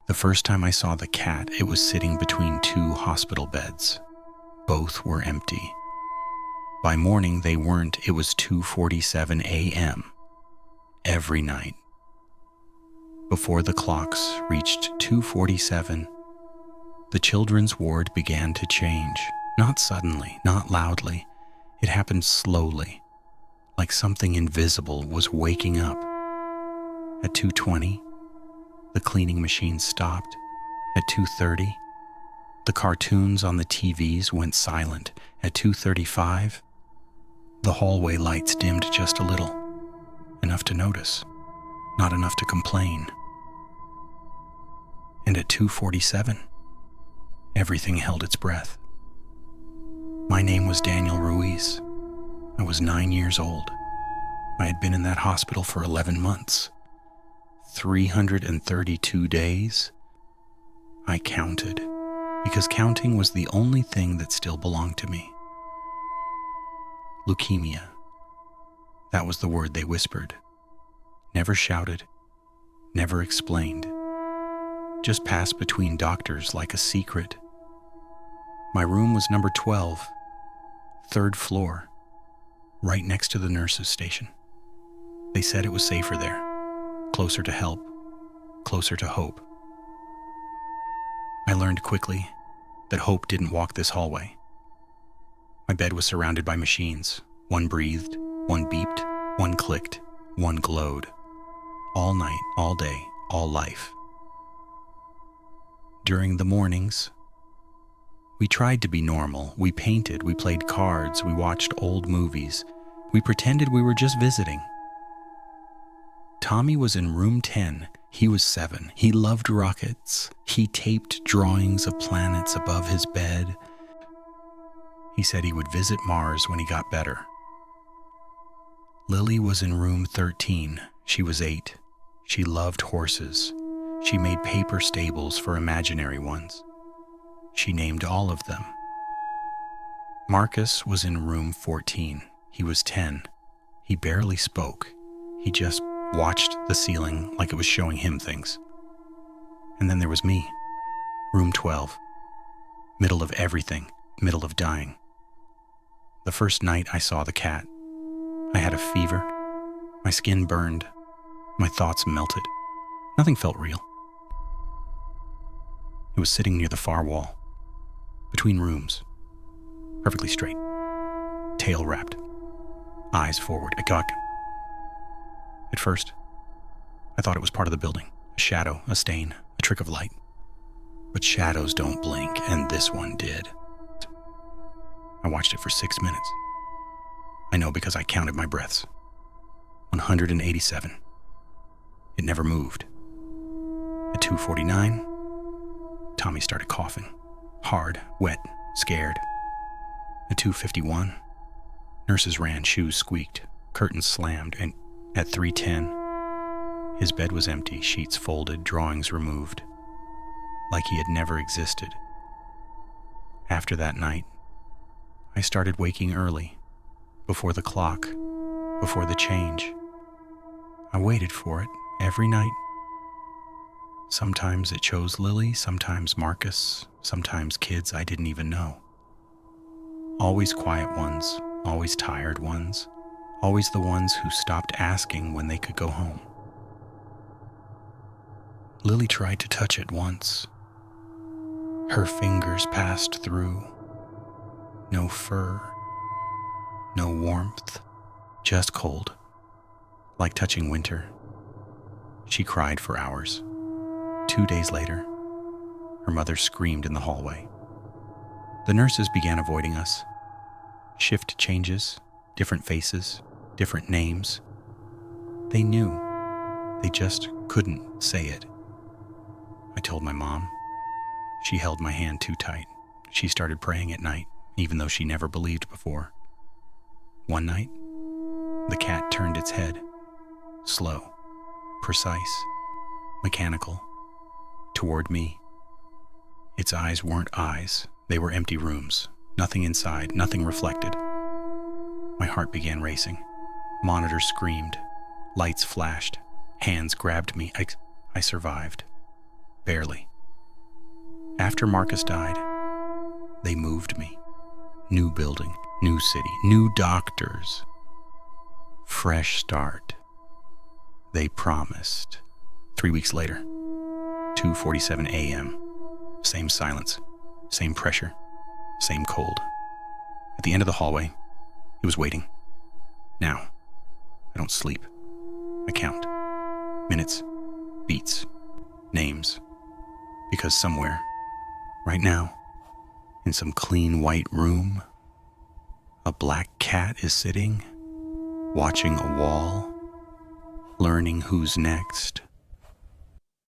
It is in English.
The first time I saw the cat, it was sitting between two hospital beds. Both were empty. By morning, they weren't. It was 2:47 a.m. every night. Before the clocks reached 2:47, the children's ward began to change. Not suddenly, not loudly. It happened slowly, like something invisible was waking up. At 2:20, the cleaning machine stopped. At 2:30, the cartoons on the TVs went silent. At 2:35, the hallway lights dimmed just a little, enough to notice, not enough to complain. And at 2:47, everything held its breath. My name was Daniel Ruiz. I was 9 years old. I had been in that hospital for 11 months. 332 days. I counted, because counting was the only thing that still belonged to me. Leukemia. That was the word they whispered. Never shouted, never explained. Just passed between doctors like a secret. My room was number 12, third floor, right next to the nurses' station. They said it was safer there, closer to help, closer to hope. I learned quickly that hope didn't walk this hallway. My bed was surrounded by machines. One breathed, one beeped, one clicked, one glowed. All night, all day, all life. During the mornings, we tried to be normal. We painted, we played cards, we watched old movies. We pretended we were just visiting. Tommy was in room 10. He was 7. He loved rockets. He taped drawings of planets above his bed. He said he would visit Mars when he got better. Lily was in room 13. She was 8. She loved horses. She made paper stables for imaginary ones. She named all of them. Marcus was in room 14. He was 10. He barely spoke. He just watched the ceiling like it was showing him things. And then there was me, room 12, middle of everything, middle of dying. The first night I saw the cat, I had a fever, my skin burned, my thoughts melted. Nothing felt real. It was sitting near the far wall, between rooms, perfectly straight, tail wrapped, eyes forward. At first, I thought it was part of the building, a shadow, a stain, a trick of light. But shadows don't blink, and this one did. I watched it for 6 minutes. I know because I counted my breaths. 187. It never moved. At 2:49, Tommy started coughing. Hard, wet, scared. At 2:51, nurses ran, shoes squeaked, curtains slammed, and at 3:10, his bed was empty, sheets folded, drawings removed, like he had never existed. After that night, I started waking early, before the clock, before the change. I waited for it every night. Sometimes it chose Lily, sometimes Marcus, sometimes kids I didn't even know. Always quiet ones, always tired ones, always the ones who stopped asking when they could go home. Lily tried to touch it once. Her fingers passed through. No fur, no warmth, just cold, like touching winter. She cried for hours. 2 days later, her mother screamed in the hallway. The nurses began avoiding us. Shift changes, different faces, different names. They knew. They just couldn't say it. I told my mom. She held my hand too tight. She started praying at night, even though she never believed before. One night, the cat turned its head, slow, precise, mechanical, toward me. Its eyes weren't eyes. They were empty rooms. Nothing inside, nothing reflected. My heart began racing. Monitors screamed. Lights flashed. Hands grabbed me. I survived. barely. After Marcus died, they moved me. New building, new city, new doctors. Fresh start. They promised. 3 weeks later, 2:47 a.m. Same silence, same pressure, same cold. At the end of the hallway, he was waiting. Now, I don't sleep. I count. Minutes, beats, names. Because somewhere, right now, in some clean white room, a black cat is sitting, watching a wall, learning who's next.